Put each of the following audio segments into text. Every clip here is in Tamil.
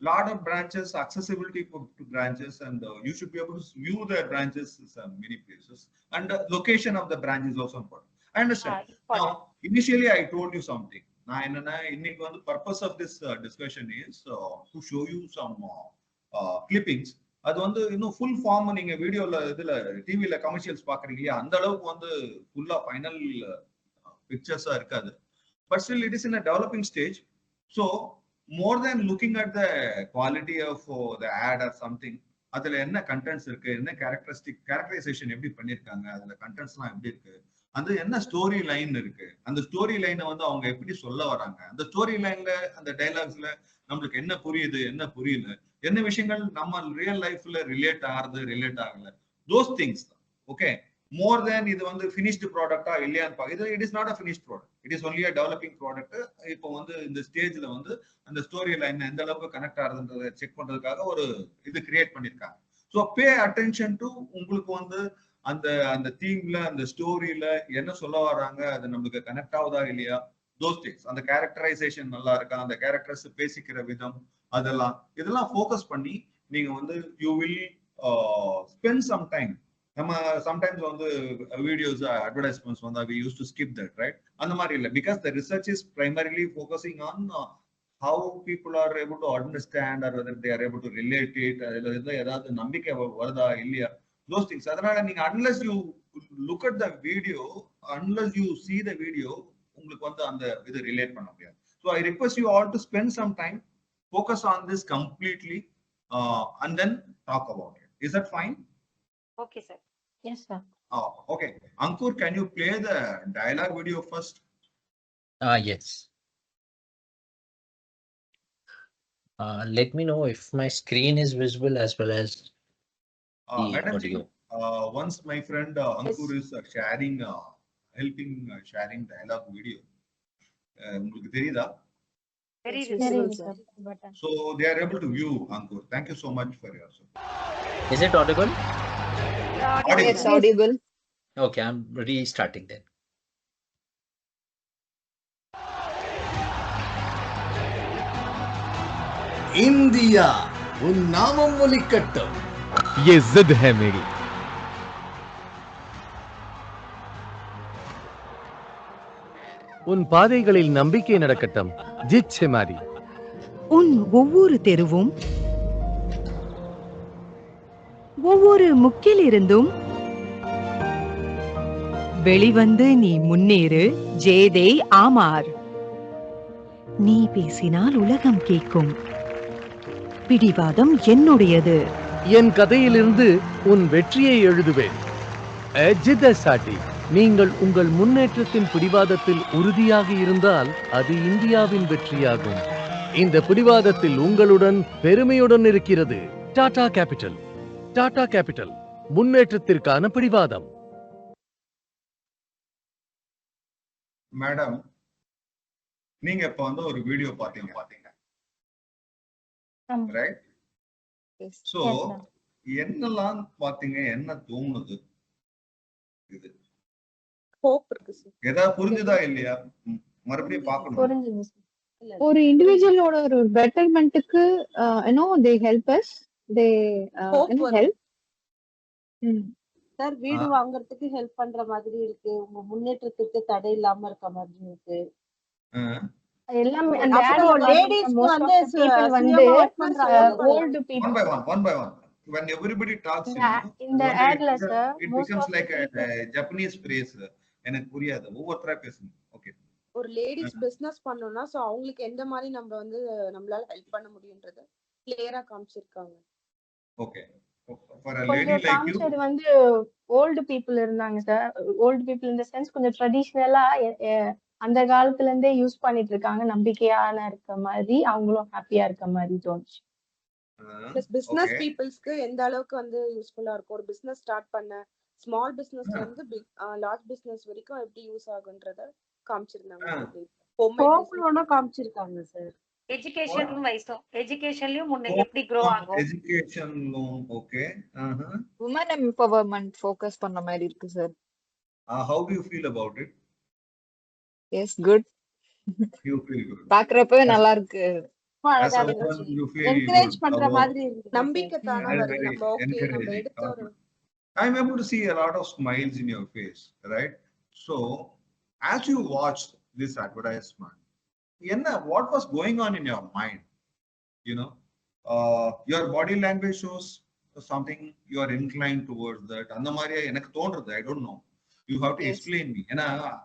lot of branches, accessibility to branches, and you should be able to view the branches in many places. And location of the branch is also important. I understand. Now, initially I told you something. The purpose of this discussion is to show you some clippings. அது வந்து இன்னும் ஃபுல் ஃபார்ம் நீங்க வீடியோல இதுல டிவில கமர்ஷியல்ஸ் பாக்குறீங்க இல்லையா, அந்த அளவுக்கு வந்து ஃபுல்லா ஃபைனல் பிக்சர்ஸா இருக்காது. But still it is in a developing stage. So more than looking at the quality of the ad or something, அதுல என்ன கண்டென்ட்ஸ் இருக்கு, என்ன கேரக்டரைசேஷன் எப்படி பண்ணிருக்காங்க, அதுல கண்டென்ட்ஸ் எல்லாம் எப்படி இருக்கு, அது என்ன ஸ்டோரி லைன் இருக்கு, அந்த ஸ்டோரி லைனை வந்து அவங்க எப்படி சொல்ல வராங்க, அந்த ஸ்டோரி லைன்ல அந்த டைலாக்ஸ்ல நம்மளுக்கு என்ன புரியுது என்ன புரியல, என்ன விஷயங்கள் நம்ம ரியல் லைஃப்ல ரிலேட் ஆகுது ரிலேட் ஆகல, தோஸ் திங்ஸ். ஓகே, மோர் தேன் இது வந்து ஃபினிஷ்டு ப்ராடக்டா இல்லையான்னு இது it is not a finished product, it is only a developing product. இப்போ வந்து இந்த ஸ்டேஜ்ல வந்து அந்த ஸ்டோரி லைன் எந்த அளவுக்கு கனெக்ட் ஆகுதுன்றதை செக் பண்றதுக்காக ஒரு இது கிரியேட் பண்ணிருக்காங்க. ஸோ பே அட்டென்ஷன் டு உங்களுக்கு வந்து அந்த அந்த தீம்ல அந்த ஸ்டோரியில என்ன சொல்ல வராங்க, அது நம்மளுக்கு கனெக்ட் ஆகுதா இல்லையா, தோஸ் திங்ஸ். அந்த கேரக்டரைசேஷன் நல்லா இருக்கா, அந்த கேரக்டர்ஸ் பேசிக்கிற விதம், இதெல்லாம் ஃபோக்கஸ் பண்ணி நீங்க வந்து you will spend some time. நம்ம சம்டைம்ஸ் வந்து வீடியோஸ் அட்வர்டைஸ்மெண்ட்ஸ் வந்து we used to skip that, right? அந்த மாதிரி இல்லை, because the research is primarily focusing on how people are able to understand or whether they are able to relate it, ஏதாவது நம்பிக்கை வருதா இல்லையா, those things. அதனால நீங்க unless you look at the video, unless you see the video, உங்களுக்கு வந்து அந்த இது ரிலேட் பண்ண முடியாது. So I request you all to spend some time, focus on this completely, and then talk about it. Is that fine? Okay, sir. Yes, sir. Okay. Ankur, can you play the dialogue video first? Yes. Let me know if my screen is visible as well as the audio. Once my friend Ankur is sharing, helping sharing dialogue video. உங்களுக்கு தெரியுதா? Very Visible, visible, sir. So they are able to view, Ankur. Thank you so much for your support. Is it audible? Audible. It's audible. Okay, I'm restarting then. India उन नामम मोलिकट्टम, ये जिद है मेरी। உன் பாதைகளில் நம்பிக்கை நடக்கட்டும், ஜித் செமாரி. உன் ஒவ்வொரு தெருவும் ஒவ்வொரு முக்கிலிருந்தும் வெளிவந்து நீ முன்னேறு, ஜேதே ஆமார். நீ பேசினால் உலகம் கேட்கும், பிடிவாதம் என்னுடையது. என் கதையிலிருந்து உன் வெற்றியை எழுதுவேன். ஜித் சாட்டி. நீங்கள் உங்கள் முன்னேற்றத்தின் பிடிவாதத்தில் உறுதியாக இருந்தால் அது இந்தியாவின் வெற்றியாகும். இந்த பிடிவாதத்தில் உங்களுடன் பெருமையுடன் இருக்கிறது டாடா கேபிட்டல். டாடா கேபிட்டல், முன்னேற்றத்திற்கான பிடிவாதம். மேடம், நீங்க இப்ப வந்து ஒரு வீடியோ பாத்தீங்க, ரைட்? சோ என்னெல்லாம் பாத்தீங்க, என்ன தோணுது? இது Hope இருக்கு சார். ஏதாவது புரிஞ்சுதா இல்லையா? மறுபடியும் பார்க்கணும். புரிஞ்சுது சார். ஒரு இண்டிவிஜுவலோட ஒரு பெட்டர்மென்ட்க்கு they help us, they help. Sir, வீடு வாங்குறதுக்கு ஹெல்ப் பண்ற மாதிரி இருக்கு, உங்க முன்னேற்றத்துக்கு தடை இல்லாம இருக்க மாதிரி இருக்கு. எல்லாமே அந்த ஆட் லேடிஸ்க்கு வந்து வந்து old people one by one when everybody talks, இந்த ஆட்ல sir it becomes like a Japanese phrase. எனக்கு புரியாது, ஒவ்வொருத்தரா பேசுங்க. ஓகே, ஒரு லேடிஸ் பிசினஸ் பண்ணனும்னா சோ அவங்களுக்கு எந்த மாதிரி நம்ம வந்து நம்மளால ஹெல்ப் பண்ண முடியும்ன்றத கிளியரா காமிச்சிருக்காங்க. Okay, for a lady like you இது வந்து ஓல்ட் பீப்பிள் இருந்தாங்க சார். ஓல்ட் பீப்பிள் இந்த சென்ஸ் கொஞ்சம் ட்ரெடிஷனலா அந்த காலத்துல இருந்தே யூஸ் பண்ணிட்டு இருக்காங்க, நம்பிக்கையான இருக்க மாதிரி, அவங்களும் ஹாப்பியா இருக்க மாதிரி தோணுச்சு. பிசினஸ் பீப்பிள்ஸ்க்கு எந்த அளவுக்கு வந்து யூஸ்ஃபுல்லா இருக்கும், ஒரு பிசினஸ் ஸ்டார்ட் பண்ண ஸ்மால் பிசினஸ்ல இருந்து லார்ஜ் பிசினஸ் வரைக்கும் எப்படி யூஸ் ஆகுன்றத காமிச்சிருந்தாங்க. ஹோம்லோட காமிச்சிருக்காங்க சார். எஜுகேஷன்லயும் முன்ன எப்படி grow ஆகும், எஜுகேஷன்லும் ஓகே. women empowerment focus பண்ண மாதிரி இருக்கு sir. How do you feel about it? Yes, good. You feel good. பாக்குறப்பவே நல்லா இருக்கு. as a woman you feel encourage good பண்ற about மாதிரி இருக்கு. நம்பிக்கை தானா and வருது. very நம்ம ஓகே நம்ம encouraging. எடுத்த ஒரு I'm able to see a lot of smiles in your face, right? So as you watched this advertisement, what was going on in your mind? You know, your body language shows something you are inclined towards that. அந்த மாதிரியா எனக்கு தோன்றது. I don't know. You have to explain me. And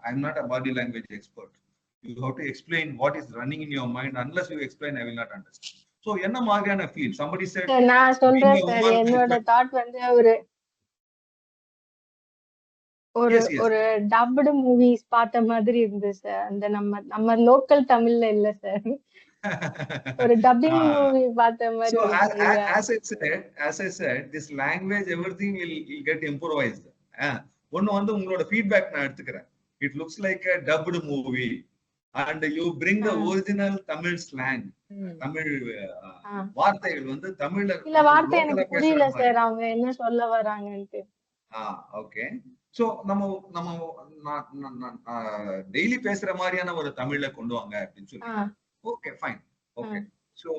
I'm not a body language expert. You have to explain what is running in your mind. Unless you explain, I will not understand. So என்ன மாதிரியான feel? Somebody said நான் சொல்றேன் சார், என்னோட தாட் வந்து ஒரு ஒரு டப்டு மூவிஸ் பார்த்த மாதிரி இருந்தது சார். அந்த நம்ம லோக்கல் தமிழ்ல இல்ல சார், ஒரு டப்பிங் மூவி பார்த்த மாதிரி. So as I said, this language, everything will get improvised. ஒன்னு வந்து உங்களோட ஃபீட்பேக் நான் எடுத்துக்கிறேன். It looks like a dubbed movie and you bring the original Tamil slang. Tamil வார்த்தைகள் வந்து தமிழ்ல இல்ல, வார்த்தை எனக்கு புரியல சார் அவங்க என்ன சொல்ல வராங்கன்னு. ஓகே. சோ நம்ம டெய்லி பேசுற மாதிரியான ஒரு தமிழ்ல கொண்டு வாங்க அப்படின்னு சொல்லி. Okay fine. Okay. So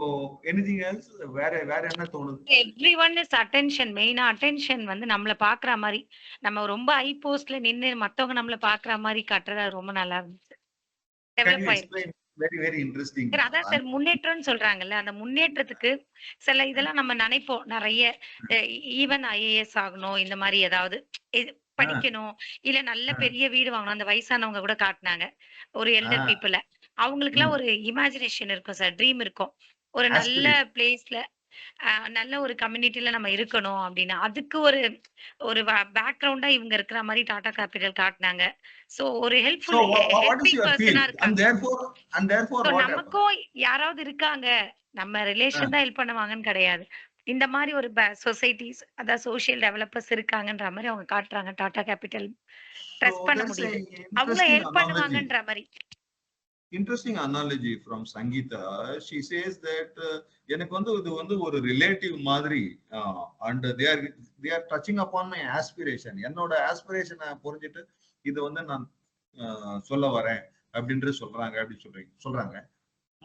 anything else? வேற என்ன தோணுது? Everyone is attention. மெயினா attention வந்து நம்மள பாக்குற மாதிரி, நம்ம ரொம்ப ஹை போஸ்ட்ல நின்னு மத்தவங்க நம்மள பாக்குற மாதிரி காட்டுறது ரொம்ப நல்லா இருந்துச்சு. டெவலப் ஆயிருக்கு. Very interesting. அதான் சார் முன்னேற்றம்னு சொல்றாங்கல்ல, அந்த முன்னேற்றத்துக்கு சில இதெல்லாம் நம்ம நினைப்போம். நிறைய ஈவன் IAS ஆகணும், இந்த மாதிரி ஏதாவது படிக்கணும், இல்ல நல்ல பெரிய வீடு வாங்கணும். அந்த வயசானவங்க கூட காட்டினாங்க, ஒரு எல்டர் பீப்புள. அவங்களுக்கு எல்லாம் ஒரு இமேஜினேஷன் இருக்கும் சார், ட்ரீம் இருக்கும். ஒரு நல்ல பிளேஸ்ல நல்ல ஒரு கம்யூனிட்டில நம்ம இருக்கணும் அப்படின்னு. அதுக்கு ஒரு பேக்ரவுண்டா இவங்க இருக்கிற மாதிரி டாடா கேபிட்டல் காட்டினாங்க. சோ ஒரு ஹெல்ப்ஃபுல் பர்சனா இருக்காங்க. நமக்கும் யாராவது இருக்காங்க, நம்ம ரிலேஷன் தான் ஹெல்ப் பண்ணுவாங்கன்னு கிடையாது. இந்த மாதிரி ஒரு சொசைட்டிஸ், அதாவது சோசியல் டெவலப்பர்ஸ் இருக்காங்கன்ற மாதிரி அவங்க காட்டுறாங்க. டாடா கேபிட்டல் ட்ரஸ்ட் பண்ண முடியுது, அவங்க ஹெல்ப் பண்ணுவாங்கன்ற மாதிரி. Interesting analogy from Sangeeta. She says that எனக்கு வந்து இது வந்து ஒரு ரிலேட்டிவ் மாதிரி and they are touching upon my aspiration. என்னோட aspiration புரிஞ்சிட்டு இது வந்து நான் சொல்ல வரேன் அப்படின்றது சொல்றாங்க.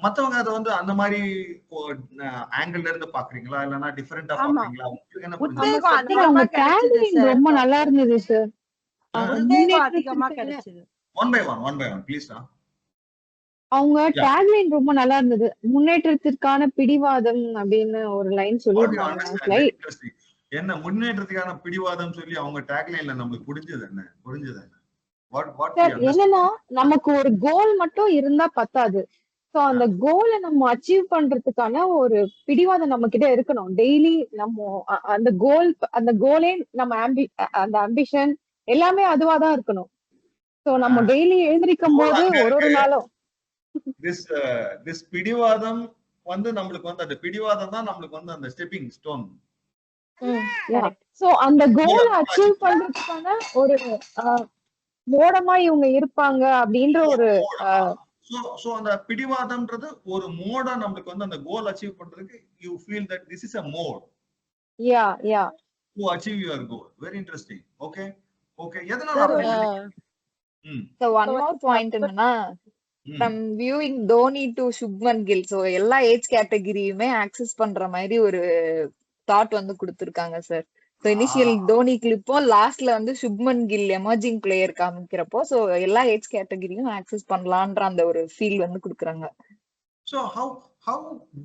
மத்தவங்க அதை வந்து அந்த மாதிரி ஆங்கிள் இருந்து பாக்குறீங்களா இல்லனா டிஃபரெண்டா பாக்குறீங்களா? ரொம்ப நல்லா இருந்தது சார். அதிகமா கிடைச்சது. One by one please. அவங்க டேக்லைன் ரொம்ப நல்லா இருந்தது. முன்னேற்றத்திற்கான பிடிவாதம் அப்படின்னு ஒரு லைன் சொல்லிருந்தாங்க. என்ன முன்னேற்றத்துக்கான பிடிவாதம் சொல்லி அவங்க டேக்லைன்ல நமக்கு புரிஞ்சது என்ன? என்னன்னா நமக்கு ஒரு கோல் மட்டும் இருந்தா பத்தாது. சோ அந்த கோலை நம்ம அச்சீவ் பண்றதுக்கான ஒரு பிடிவாதம் நம்ம கிட்ட இருக்கணும். டெய்லி நம்ம அந்த கோலே நம்ம அந்த ஆம்பிஷன் எல்லாமே அதுவாதான் இருக்கணும். சோ நம்ம டெய்லி எழுந்திருக்கும் போது ஒரு நாளும் this பிடிவாதம் வந்து நம்மளுக்கு வந்து அந்த பிடிவாதம் தான் நம்மளுக்கு வந்து அந்த ஸ்டெப்பிங் ஸ்டோன். சோ அந்த கோலை அச்சீவ் பண்றதுக்கான ஒரு மோடமா இவங்க இருப்பாங்க அப்படின்ற ஒரு சோ அந்த பிடிவாதம்ன்றது ஒரு மோடா நம்மளுக்கு வந்து அந்த கோல் அச்சீவ் பண்றதுக்கு you feel that this is a mode to achieve your goal. Very interesting. Okay எதனால so one more point என்னன்னா, from viewing Dhoni to Shubman Gill, so எல்லா ஏஜ் கேட்டகரியுமே ஆக்சஸ் பண்ற மாதிரி ஒரு தாட் வந்து கொடுத்திருக்காங்க சார். So initial Dhoni கிளிப்பும் லாஸ்ட்ல வந்து சுப்மன் கில் எமர்ஜிங் பிளேயர் காமிக்கிறப்போ சோ எல்லா ஏஜ் கேட்டகரியும் ஆக்சஸ் பண்ணலாம்ன்ற அந்த ஒரு ஃபீல் வந்து கொடுக்குறாங்க. So how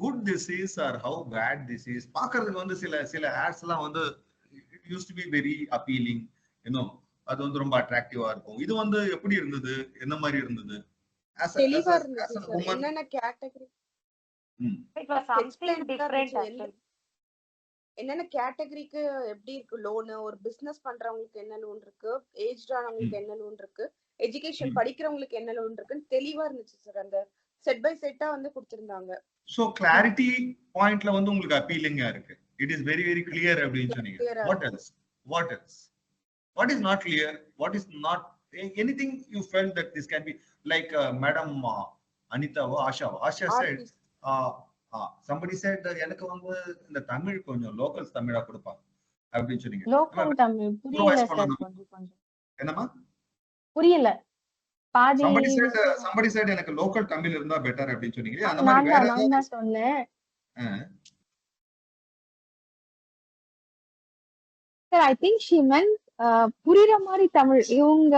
good this is or how bad this is பாக்குறதுக்கு வந்து சில ஆட்ஸ் எல்லாம் வந்து it used to be very appealing, அது வந்து ரொம்ப அட்ராக்டிவா இருக்கும். இது வந்து எப்படி இருந்தது? என்ன மாதிரி இருந்தது? தெளிவா இருந்துச்சு. என்னென்ன category it was something different actually. என்னென்ன கேட்டகரிக்கு எப்படி இருக்கு லோன்? ஒரு பிசினஸ் பண்றவங்களுக்கு என்ன லோன் இருக்கு, ஏஜ்ட் ஆனவங்களுக்கு என்ன லோன் இருக்கு, எஜுகேஷன் படிக்கிறவங்களுக்கு என்ன லோன் இருக்குன்னு தெளிவா இருந்துச்சு சார். அந்த செட் பை செட்டா வந்து கொடுத்திருந்தாங்க. சோ கிளாரிட்டி பாயிண்ட்ல வந்து உங்களுக்கு அப்பீலிங்கா இருக்கு. It is very very clear அப்படின்னு சொன்னீங்க. What else? What is not clear? What is not anything you felt that this can be like Madam Anita or Asha said somebody said எனக்கு வந்து இந்த தமிழ் கொஞ்சம் லோக்கல்ஸ் தமிழா கொடுப்பா அப்படின்னு சொன்னீங்க. லோக்கல் தமிழ் புரியல சார். கொஞ்சம் என்னமா புரியல? பாதி somebody said எனக்கு லோக்கல் தமிழ் இருந்தா பெட்டர் அப்படின்னு சொன்னீங்க. அந்த மாதிரி வேற நான் தான் சொன்னேன். சார் ஐ திங்க் ஷி மென்ட் புரியுற மாதிரி தமிழ். இவங்க